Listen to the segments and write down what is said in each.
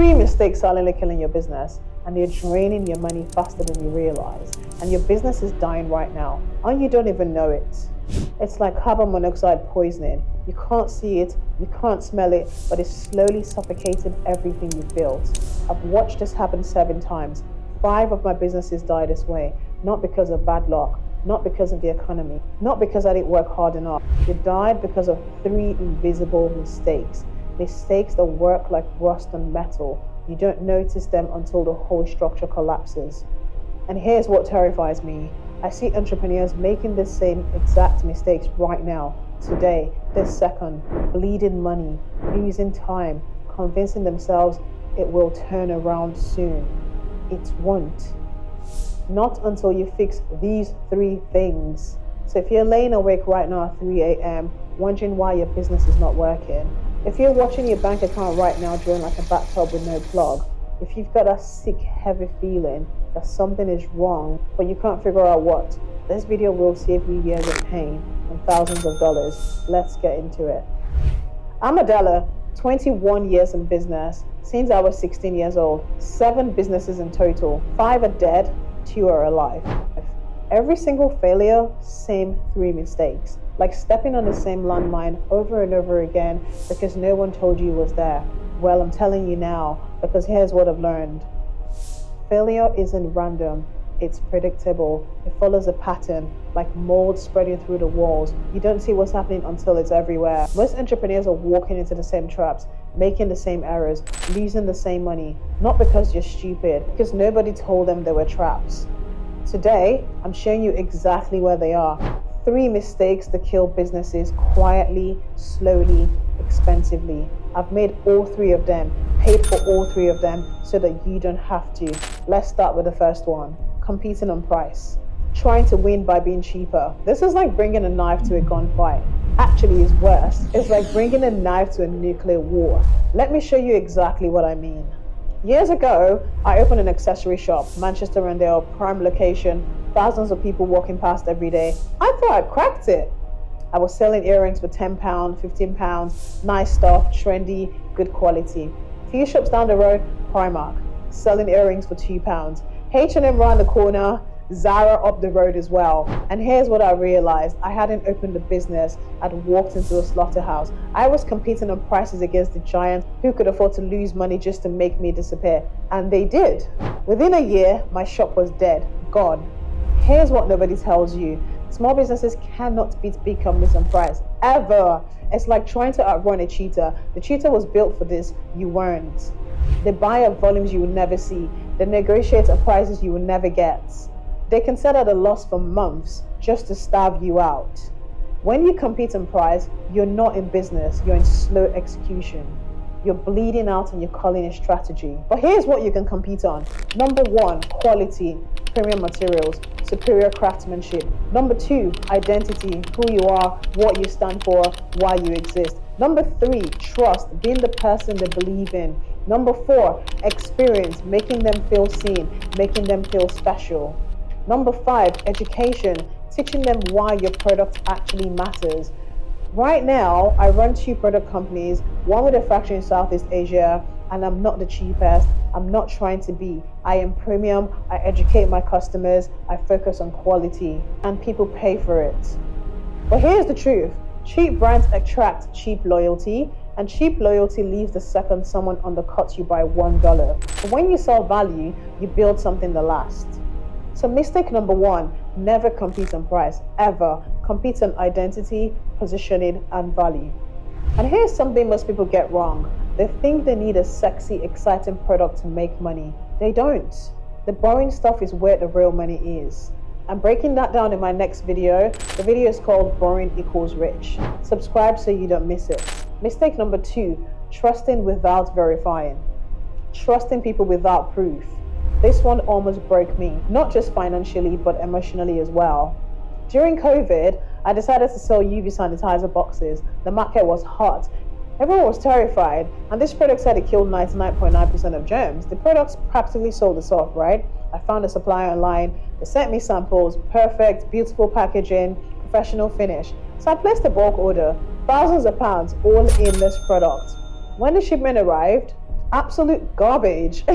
Three mistakes silently killing your business, and they're draining your money faster than you realize. And your business is dying right now, and you don't even know it. It's like carbon monoxide poisoning. You can't see it, you can't smell it, but it's slowly suffocating everything you've built. I've watched this happen 7 times. 5 of my businesses die this way, not because of bad luck, not because of the economy, not because I didn't work hard enough. They died because of 3 invisible mistakes. Mistakes that work like rust on metal. You don't notice them until the whole structure collapses. And here's what terrifies me. I see entrepreneurs making the same exact mistakes right now, today, this second, bleeding money, losing time, convincing themselves it will turn around soon. It won't. Not until you fix these 3 things. So if you're laying awake right now at 3 a.m. wondering why your business is not working, if you're watching your bank account right now drawing like a bathtub with no plug, if you've got a sick, heavy feeling that something is wrong, but you can't figure out what, this video will save you years of pain and thousands of dollars. Let's get into it. I'm Adela, 21 years in business. Since I was 16 years old, 7 businesses in total. 5 are dead, 2 are alive. Every single failure, same 3 mistakes. Like stepping on the same landmine over and over again because no one told you it was there. Well, I'm telling you now, because here's what I've learned. Failure isn't random, it's predictable. It follows a pattern, like mold spreading through the walls. You don't see what's happening until it's everywhere. Most entrepreneurs are walking into the same traps, making the same errors, losing the same money, not because you're stupid, because nobody told them they were traps. Today, I'm showing you exactly where they are. 3 mistakes that kill businesses quietly, slowly, expensively. I've made all 3 of them, paid for all 3 of them so that you don't have to. Let's start with the first one, competing on price. Trying to win by being cheaper. This is like bringing a knife to a gunfight. Actually, it's worse. It's like bringing a knife to a nuclear war. Let me show you exactly what I mean. Years ago, I opened an accessory shop, Manchester Rondale, prime location, thousands of people walking past every day. I thought I'd cracked it. I was selling earrings for £10, £15, nice stuff, trendy, good quality. A few shops down the road, Primark, selling earrings for £2. H&M round the corner, Zara up the road as well. And here's what I realized. I hadn't opened a business. I'd walked into a slaughterhouse. I was competing on prices against the giants who could afford to lose money just to make me disappear. And they did. Within a year, my shop was dead, gone. Here's what nobody tells you. Small businesses cannot beat big companies on price, ever. It's like trying to outrun a cheetah. The cheetah was built for this, you weren't. They buy at volumes you will never see. They negotiate at prices you will never get. They can sell at a loss for months just to starve you out. When you compete on price, you're not in business, you're in slow execution. You're bleeding out and you're calling it strategy. But here's what you can compete on. Number 1, quality, premium materials, superior craftsmanship. Number 2, identity, who you are, what you stand for, why you exist. Number 3, trust, being the person they believe in. Number 4, experience, making them feel seen, making them feel special. Number 5, education, teaching them why your product actually matters. Right now, I run 2 product companies, one with a factory in Southeast Asia, and I'm not the cheapest. I'm not trying to be. I am premium, I educate my customers, I focus on quality, and people pay for it. But here's the truth. Cheap brands attract cheap loyalty, and cheap loyalty leaves the second someone undercuts you by $1. But when you sell value, you build something that lasts. So mistake number 1, never compete on price, ever. Compete on identity, positioning, and value. And here's something most people get wrong. They think they need a sexy, exciting product to make money. They don't. The boring stuff is where the real money is. I'm breaking that down in my next video. The video is called Boring Equals Rich. Subscribe so you don't miss it. Mistake number 2, trusting without verifying. Trusting people without proof. This one almost broke me, not just financially, but emotionally as well. During COVID, I decided to sell UV sanitizer boxes. The market was hot. Everyone was terrified, and this product said it killed 99.9% of germs. The products practically sold us off, right? I found a supplier online. They sent me samples, perfect, beautiful packaging, professional finish. So I placed a bulk order, thousands of pounds, all in this product. When the shipment arrived, Absolute garbage.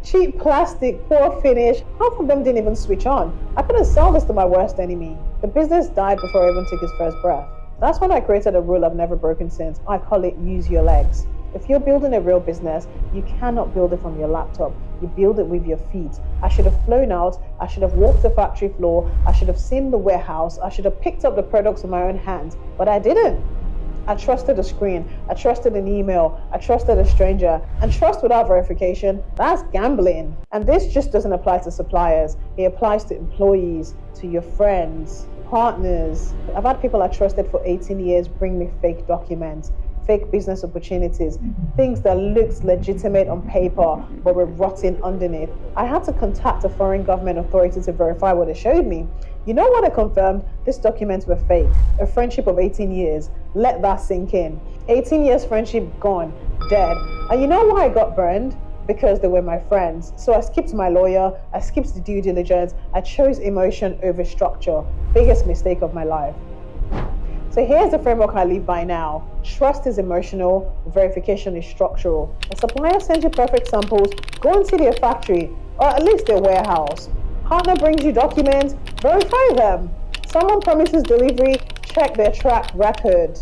Cheap plastic, poor finish. Half of them didn't even switch on. I couldn't sell this to my worst enemy. The business died before I even took his first breath. That's when I created a rule I've never broken since. I call it use your legs. If you're building a real business, you cannot build it from your laptop. You build it with your feet. I should have flown out. I should have walked the factory floor. I should have seen the warehouse. I should have picked up the products with my own hands, but I didn't. I trusted a screen. I trusted an email. I trusted a stranger. And trust without verification, that's gambling. And this just doesn't apply to suppliers. It applies to employees, to your friends, partners. I've had people I trusted for 18 years bring me fake documents, fake business opportunities, things that looked legitimate on paper but were rotten underneath. I had to contact a foreign government authority to verify what it showed me. You know what I confirmed? These documents were fake. A friendship of 18 years. Let that sink in. 18 years friendship gone, dead. And you know why I got burned? Because they were my friends. So I skipped my lawyer, I skipped the due diligence, I chose emotion over structure. Biggest mistake of my life. So here's the framework I live by now. Trust is emotional, verification is structural. A supplier sends you perfect samples, go and see their factory, or at least their warehouse. Partner brings you documents, verify them. Someone promises delivery, check their track record.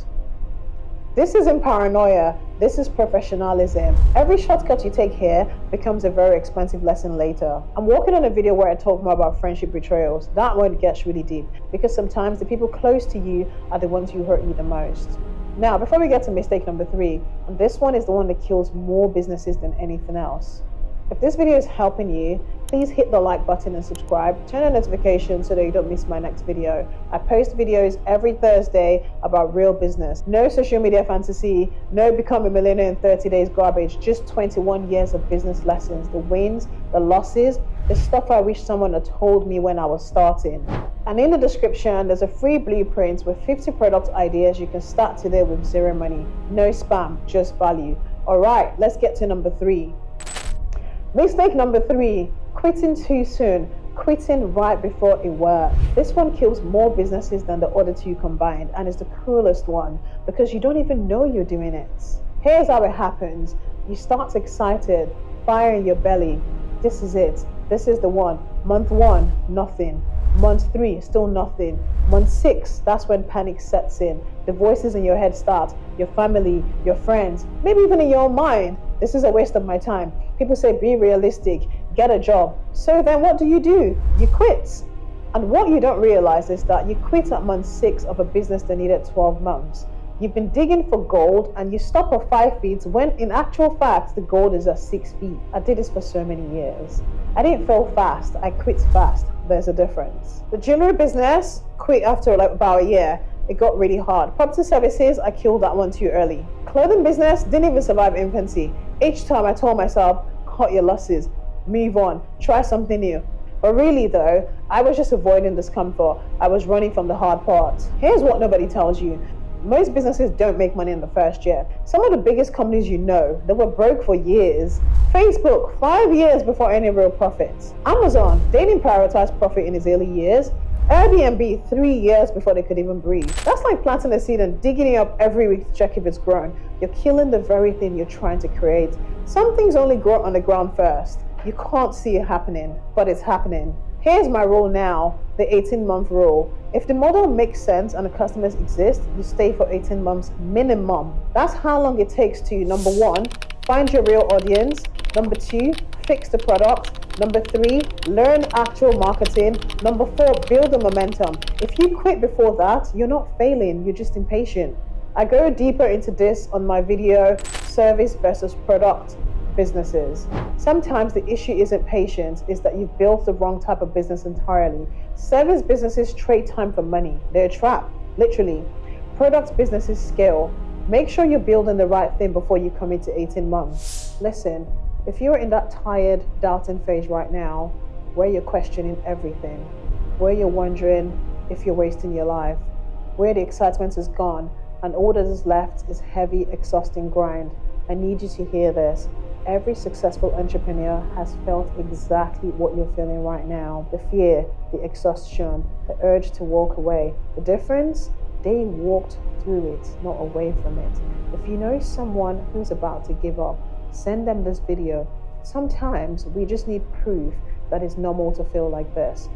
This isn't paranoia, this is professionalism. Every shortcut you take here becomes a very expensive lesson later. I'm working on a video where I talk more about friendship betrayals. That one gets really deep because sometimes the people close to you are the ones who hurt you the most. Now, before we get to mistake number 3, and this one is the one that kills more businesses than anything else. If this video is helping you, please hit the like button and subscribe. Turn on notifications so that you don't miss my next video. I post videos every Thursday about real business. No social media fantasy, no become a millionaire in 30 days garbage, just 21 years of business lessons, the wins, the losses, the stuff I wish someone had told me when I was starting. And in the description, there's a free blueprint with 50 product ideas you can start today with zero money. No spam, just value. All right, let's get to number 3. Mistake number 3, quitting too soon, quitting right before it worked. This one kills more businesses than the other 2 combined and is the cruelest one because you don't even know you're doing it. Here's how it happens. You start excited, fire in your belly. This is it. This is the one. Month 1, nothing. Month 3, still nothing. Month 6, that's when panic sets in. The voices in your head start. Your family, your friends, maybe even in your own mind. This is a waste of my time. People say be realistic, get a job. So then what do? You quit. And what you don't realize is that you quit at month 6 of a business that needed 12 months. You've been digging for gold and you stop at 5 feet when in actual fact the gold is at 6 feet. I did this for so many years. I didn't fail fast, I quit fast. There's a difference. The jewelry business, quit after about a year. It got really hard. Property services, I killed that one too early. Clothing business, didn't even survive infancy. Each time I told myself, cut your losses, move on, try something new. But really though, I was just avoiding discomfort. I was running from the hard parts. Here's what nobody tells you. Most businesses don't make money in the first year. Some of the biggest companies you know, they were broke for years. Facebook, 5 years before any real profits. Amazon, they didn't prioritize profit in its early years. Airbnb, 3 years before they could even breathe. That's like planting a seed and digging it up every week to check if it's grown. You're killing the very thing you're trying to create. Some things only grow on the ground first. You can't see it happening, but it's happening. Here's my rule now, the 18-month rule. If the model makes sense and the customers exist, you stay for 18 months minimum. That's how long it takes to, number 1, find your real audience. Number 2, fix the product. Number 3, learn actual marketing. Number 4, build the momentum. If you quit before that, you're not failing, you're just impatient. I go deeper into this on my video, service versus product businesses. Sometimes the issue isn't patience, it's that you've built the wrong type of business entirely. Service businesses trade time for money. They're a trap, literally. Product businesses scale. Make sure you're building the right thing before you commit to 18 months. Listen, if you're in that tired, doubting phase right now, where you're questioning everything, where you're wondering if you're wasting your life, where the excitement is gone, and all that is left is heavy, exhausting grind, I need you to hear this. Every successful entrepreneur has felt exactly what you're feeling right now. The fear, the exhaustion, the urge to walk away. The difference? They walked through it, not away from it. If you know someone who's about to give up, send them this video. Sometimes we just need proof that it's normal to feel like this,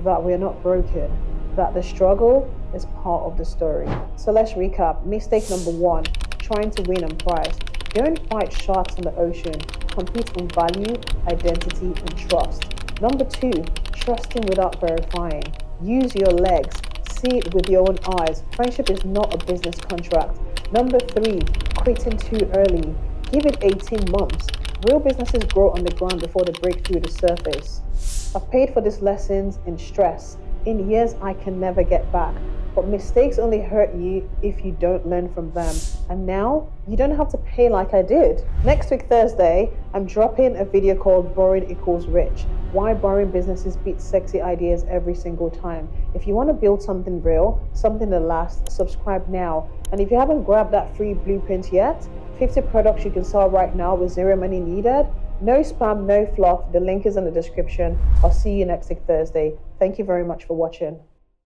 that we're not broken, that the struggle is part of the story. So let's recap. Mistake number 1, trying to win on price. Don't fight sharks in the ocean. Compete on value, identity, and trust. Number 2, trusting without verifying. Use your legs. See it with your own eyes. Friendship is not a business contract. Number 3, quitting too early. Give it 18 months. Real businesses grow on the ground before they break through the surface. I've paid for these lessons in stress, in years I can never get back. But mistakes only hurt you if you don't learn from them. And now, you don't have to pay like I did. Next week, Thursday, I'm dropping a video called Boring Equals Rich. Why boring businesses beat sexy ideas every single time. If you want to build something real, something that lasts, subscribe now. And if you haven't grabbed that free blueprint yet, 50 products you can sell right now with zero money needed. No spam, no fluff. The link is in the description. I'll see you next week, Thursday. Thank you very much for watching.